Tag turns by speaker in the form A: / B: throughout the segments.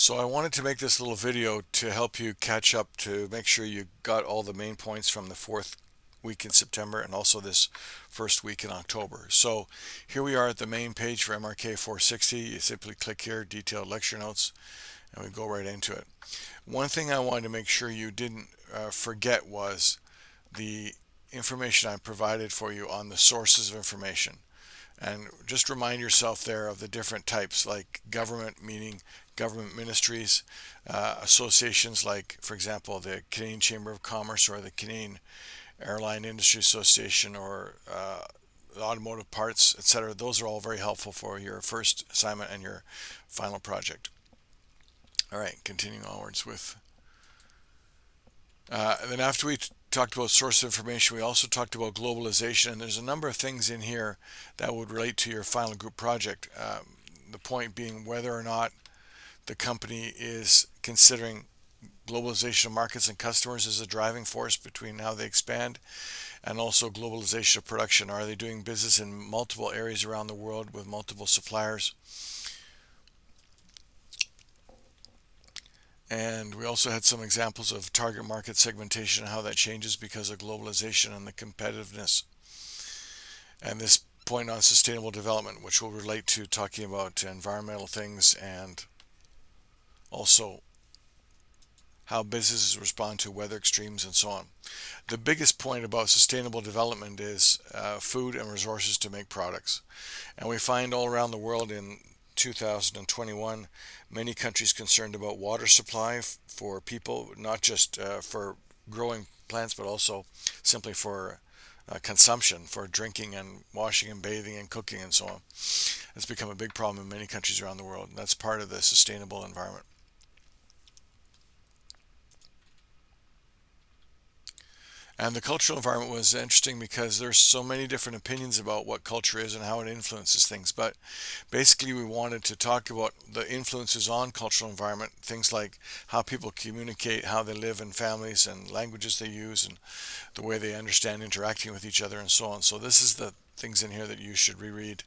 A: So I wanted to make this little video to help you catch up, to make sure you got all the main points from the fourth week in September and also this first week in October. So here we are at the main page for MRK460. You simply click here, detailed lecture notes, and we go right into it. One thing I wanted to make sure you didn't forget was the information I provided for you on the sources of information. And just remind yourself there of the different types, like government, meaning government ministries, associations like, for example, the Canadian Chamber of Commerce or the Canadian Airline Industry Association, or automotive parts, etc. Those are all very helpful for your first assignment and your final project. All right, continuing onwards with then after we talked about source of information, we also talked about globalization, and there's a number of things in here that would relate to your final group project. The point being whether or not the company is considering globalization of markets and customers as a driving force between how they expand, and also globalization of production. Are they doing business in multiple areas around the world with multiple suppliers? And we also had some examples of target market segmentation and how that changes because of globalization and the competitiveness. And this point on sustainable development, which will relate to talking about environmental things and also how businesses respond to weather extremes and so on. The biggest point about sustainable development is food and resources to make products. And we find all around the world in 2021 many countries concerned about water supply for people, not just for growing plants, but also simply for consumption, for drinking and washing and bathing and cooking and so on. It's become a big problem in many countries around the world, and that's part of the sustainable environment. And the cultural environment was interesting because there's so many different opinions about what culture is and how it influences things. But basically we wanted to talk about the influences on cultural environment, things like how people communicate, how they live in families and languages they use, and the way they understand interacting with each other and so on. So this is the things in here that you should reread,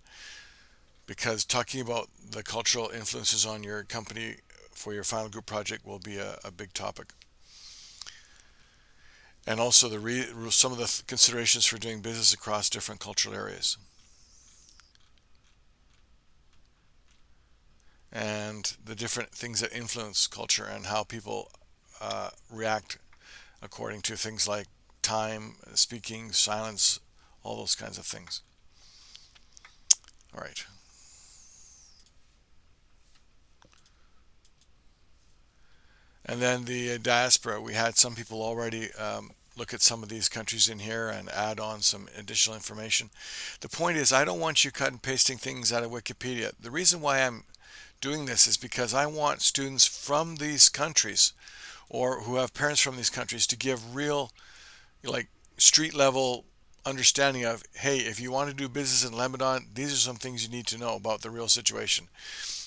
A: because talking about the cultural influences on your company for your final group project will be a big topic. And also some of the considerations for doing business across different cultural areas. And the different things that influence culture and how people react according to things like time, speaking, silence, all those kinds of things. All right. And then the diaspora, we had some people already look at some of these countries in here and add on some additional information. The point is, I don't want you cut and pasting things out of Wikipedia. The reason why I'm doing this is because I want students from these countries, or who have parents from these countries, to give real, like, street level understanding of, hey, if you want to do business in Lebanon, these are some things you need to know about the real situation.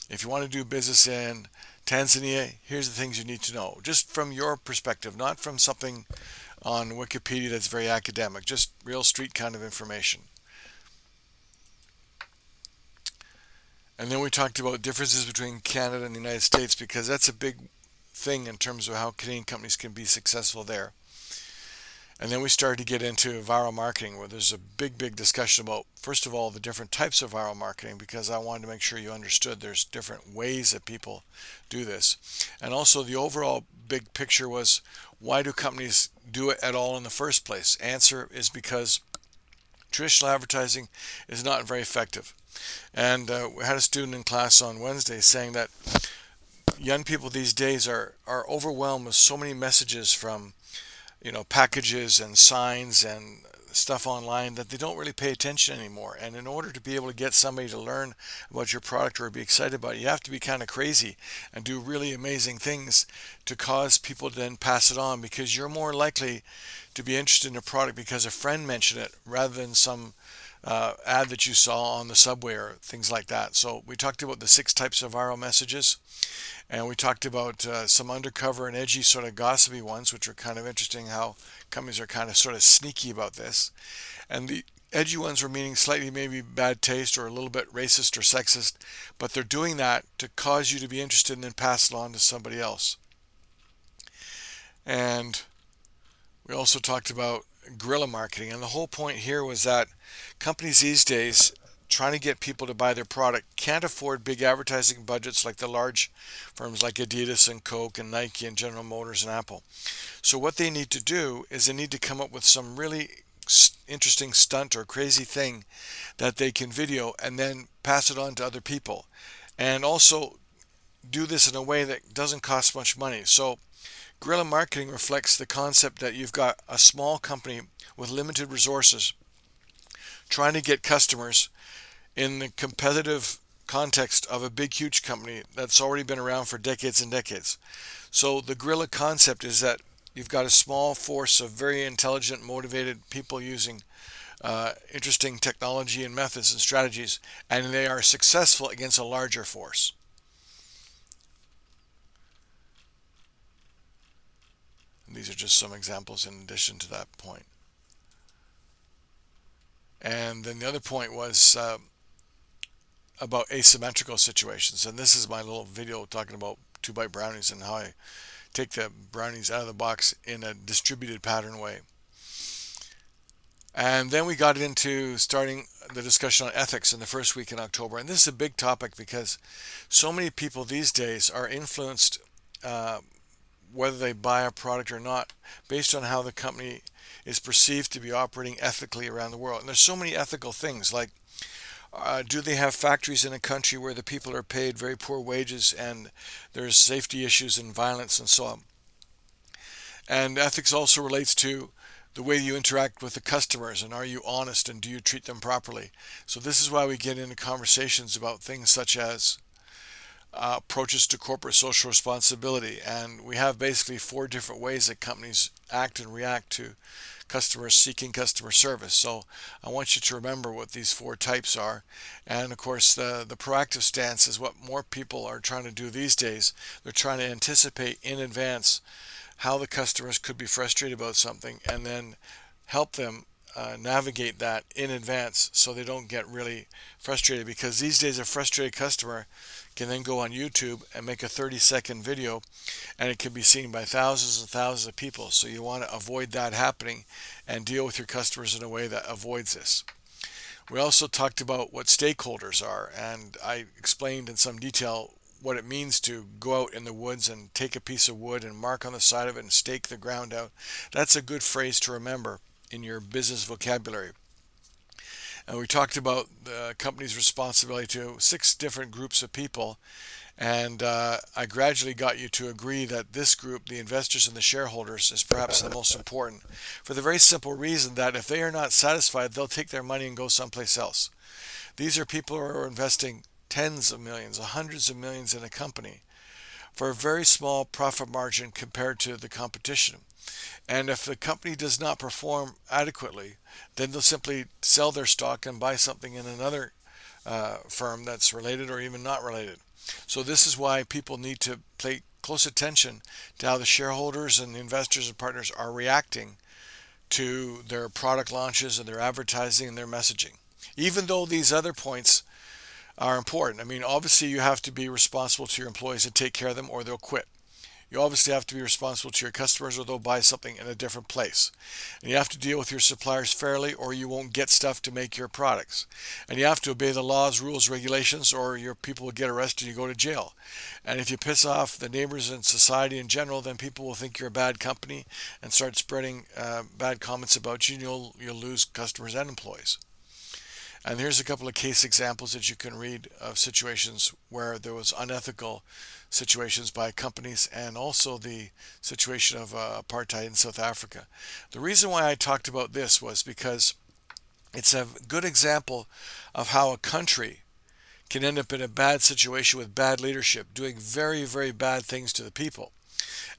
A: If you want to do business in Tanzania, here's the things you need to know. Just from your perspective, not from something on Wikipedia that's very academic, just real street kind of information. And then we talked about differences between Canada and the United States, because that's a big thing in terms of how Canadian companies can be successful there. And then we started to get into viral marketing, where there's a big discussion about, first of all, the different types of viral marketing, because I wanted to make sure you understood there's different ways that people do this. And also the overall big picture was, why do companies do it at all in the first place? Answer is because traditional advertising is not very effective. And we had a student in class on Wednesday saying that young people these days are overwhelmed with so many messages from packages and signs and stuff online that they don't really pay attention anymore. And in order to be able to get somebody to learn about your product or be excited about it, you have to be kind of crazy and do really amazing things to cause people to then pass it on, because you're more likely to be interested in a product because a friend mentioned it rather than some ad that you saw on the subway or things like that. So we talked about the 6 types of viral messages. And we talked about some undercover and edgy sort of gossipy ones, which are kind of interesting, how companies are kind of sort of sneaky about this. And Edgy ones were meaning slightly maybe bad taste or a little bit racist or sexist, but they're doing that to cause you to be interested and then pass it on to somebody else. And we also talked about guerrilla marketing, and the whole point here was that companies these days trying to get people to buy their product can't afford big advertising budgets like the large firms like Adidas and Coke and Nike and General Motors and Apple. So what they need to do is they need to come up with some really interesting stunt or crazy thing that they can video and then pass it on to other people, and also do this in a way that doesn't cost much money. So guerrilla marketing reflects the concept that you've got a small company with limited resources trying to get customers in the competitive context of a big, huge company that's already been around for decades and decades. So the guerrilla concept is that you've got a small force of very intelligent, motivated people using interesting technology and methods and strategies, and they are successful against a larger force. And these are just some examples in addition to that point. And then the other point was about asymmetrical situations. And this is my little video talking about 2-bite brownies and how I take the brownies out of the box in a distributed pattern way. And then we got into starting the discussion on ethics in the first week in October. And this is a big topic because so many people these days are influenced, whether they buy a product or not, based on how the company is perceived to be operating ethically around the world. And there's so many ethical things like, do they have factories in a country where the people are paid very poor wages and there's safety issues and violence and so on? And ethics also relates to the way you interact with the customers, and are you honest and do you treat them properly? So this is why we get into conversations about things such as approaches to corporate social responsibility. And we have basically 4 different ways that companies act and react to customers seeking customer service. So I want you to remember what these 4 types are. And of course, the proactive stance is what more people are trying to do these days. They're trying to anticipate in advance how the customers could be frustrated about something and then help them navigate that in advance so they don't get really frustrated, because these days a frustrated customer can then go on YouTube and make a 30-second video and it can be seen by thousands and thousands of people. So you want to avoid that happening and deal with your customers in a way that avoids this. We also talked about what stakeholders are, and I explained in some detail what it means to go out in the woods and take a piece of wood and mark on the side of it and stake the ground out. That's a good phrase to remember in your business vocabulary. And we talked about the company's responsibility to 6 different groups of people, and I gradually got you to agree that this group, the investors and the shareholders, is perhaps the most important, for the very simple reason that if they are not satisfied, they'll take their money and go someplace else. These are people who are investing tens of millions, hundreds of millions in a company for a very small profit margin compared to the competition. And if the company does not perform adequately, then they'll simply sell their stock and buy something in another firm that's related or even not related. So this is why people need to pay close attention to how the shareholders and the investors and partners are reacting to their product launches and their advertising and their messaging. Even though these other points are important. I mean, obviously you have to be responsible to your employees and take care of them or they'll quit. You obviously have to be responsible to your customers or they'll buy something in a different place. And you have to deal with your suppliers fairly or you won't get stuff to make your products. And you have to obey the laws, rules, regulations, or your people will get arrested and you go to jail. And if you piss off the neighbors and society in general, then people will think you're a bad company and start spreading bad comments about you, and you'll lose customers and employees. And here's a couple of case examples that you can read of situations where there was unethical situations by companies, and also the situation of apartheid in South Africa. The reason why I talked about this was because it's a good example of how a country can end up in a bad situation with bad leadership, doing very, very bad things to the people,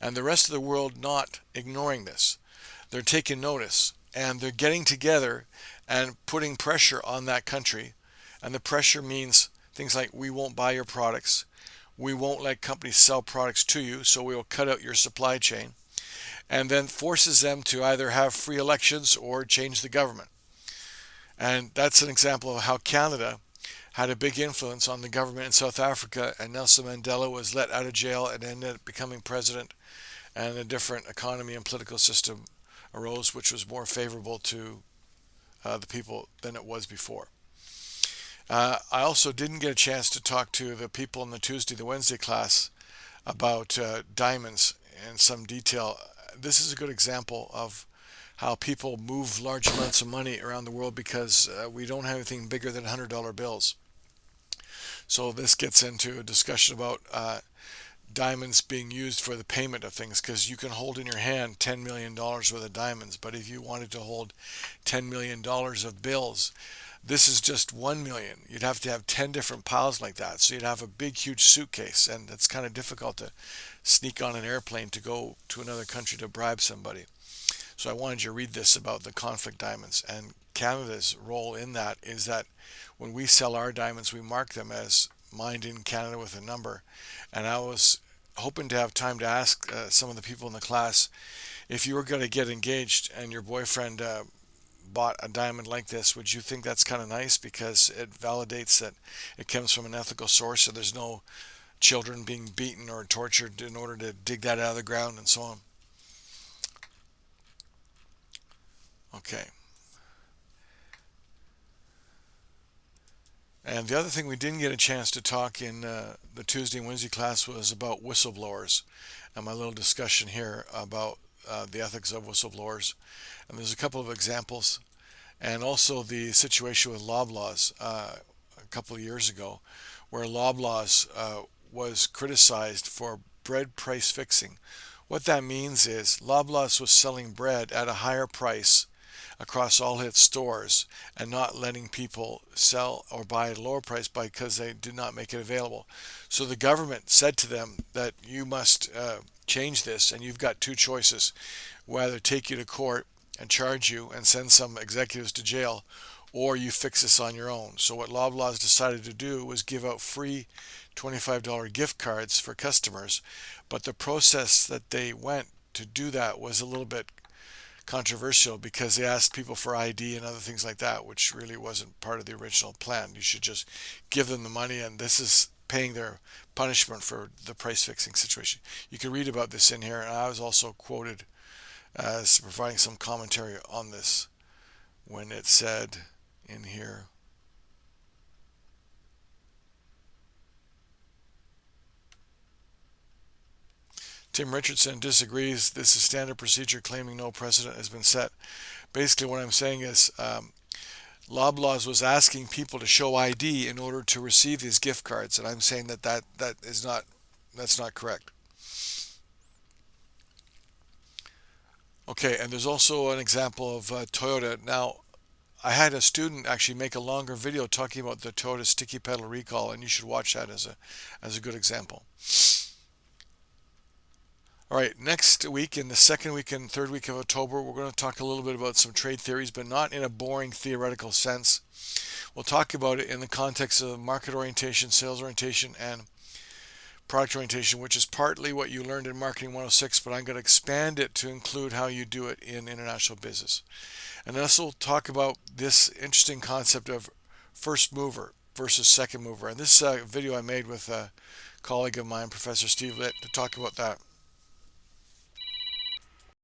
A: and the rest of the world not ignoring this. They're taking notice, and they're getting together and putting pressure on that country. And the pressure means things like, we won't buy your products, we won't let companies sell products to you, so we will cut out your supply chain, and then forces them to either have free elections or change the government. And that's an example of how Canada had a big influence on the government in South Africa, and Nelson Mandela was let out of jail and ended up becoming president, and a different economy and political system arose, which was more favorable to the people than it was before. I also didn't get a chance to talk to the people in the Wednesday class about diamonds in some detail. This is a good example of how people move large amounts of money around the world because we don't have anything bigger than $100 bills. So this gets into a discussion about diamonds being used for the payment of things, because you can hold in your hand $10 million worth of diamonds, but if you wanted to hold $10 million of bills, this is just 1 million. You'd have to have 10 different piles like that. So you'd have a big, huge suitcase, and it's kind of difficult to sneak on an airplane to go to another country to bribe somebody. So I wanted you to read this about the conflict diamonds. And Canada's role in that is that when we sell our diamonds, we mark them as mined in Canada with a number. And I was hoping to have time to ask some of the people in the class, if you were going to get engaged and your boyfriend bought a diamond like this, would you think that's kind of nice because it validates that it comes from an ethical source, so there's no children being beaten or tortured in order to dig that out of the ground and so on? Okay. And the other thing we didn't get a chance to talk in the Tuesday and Wednesday class was about whistleblowers, and my little discussion here about the ethics of whistleblowers. And there's a couple of examples, and also the situation with Loblaws a couple of years ago, where Loblaws was criticized for bread price fixing. What that means is Loblaws was selling bread at a higher price across all its stores and not letting people sell or buy at a lower price because they did not make it available. So the government said to them that you must change this, and you've got two choices: whether take you to court and charge you and send some executives to jail, or you fix this on your own. So what Loblaws decided to do was give out free $25 gift cards for customers, but the process that they went to do that was a little bit controversial because they asked people for ID and other things like that, which really wasn't part of the original plan. You should just give them the money, and this is paying their punishment for the price fixing situation. You can read about this in here, and I was also quoted as providing some commentary on this when it said in here, Tim Richardson disagrees. This is standard procedure, claiming no precedent has been set. Basically, what I'm saying is Loblaws was asking people to show ID in order to receive these gift cards, and I'm saying that's not correct. Okay, and there's also an example of Toyota. Now, I had a student actually make a longer video talking about the Toyota sticky pedal recall, and you should watch that as a good example. All right, next week, in the second week and third week of October, we're going to talk a little bit about some trade theories, but not in a boring theoretical sense. We'll talk about it in the context of market orientation, sales orientation, and product orientation, which is partly what you learned in Marketing 106, but I'm going to expand it to include how you do it in international business. And then we'll talk about this interesting concept of first mover versus second mover. And this video I made with a colleague of mine, Professor Steve Litt, to talk about that.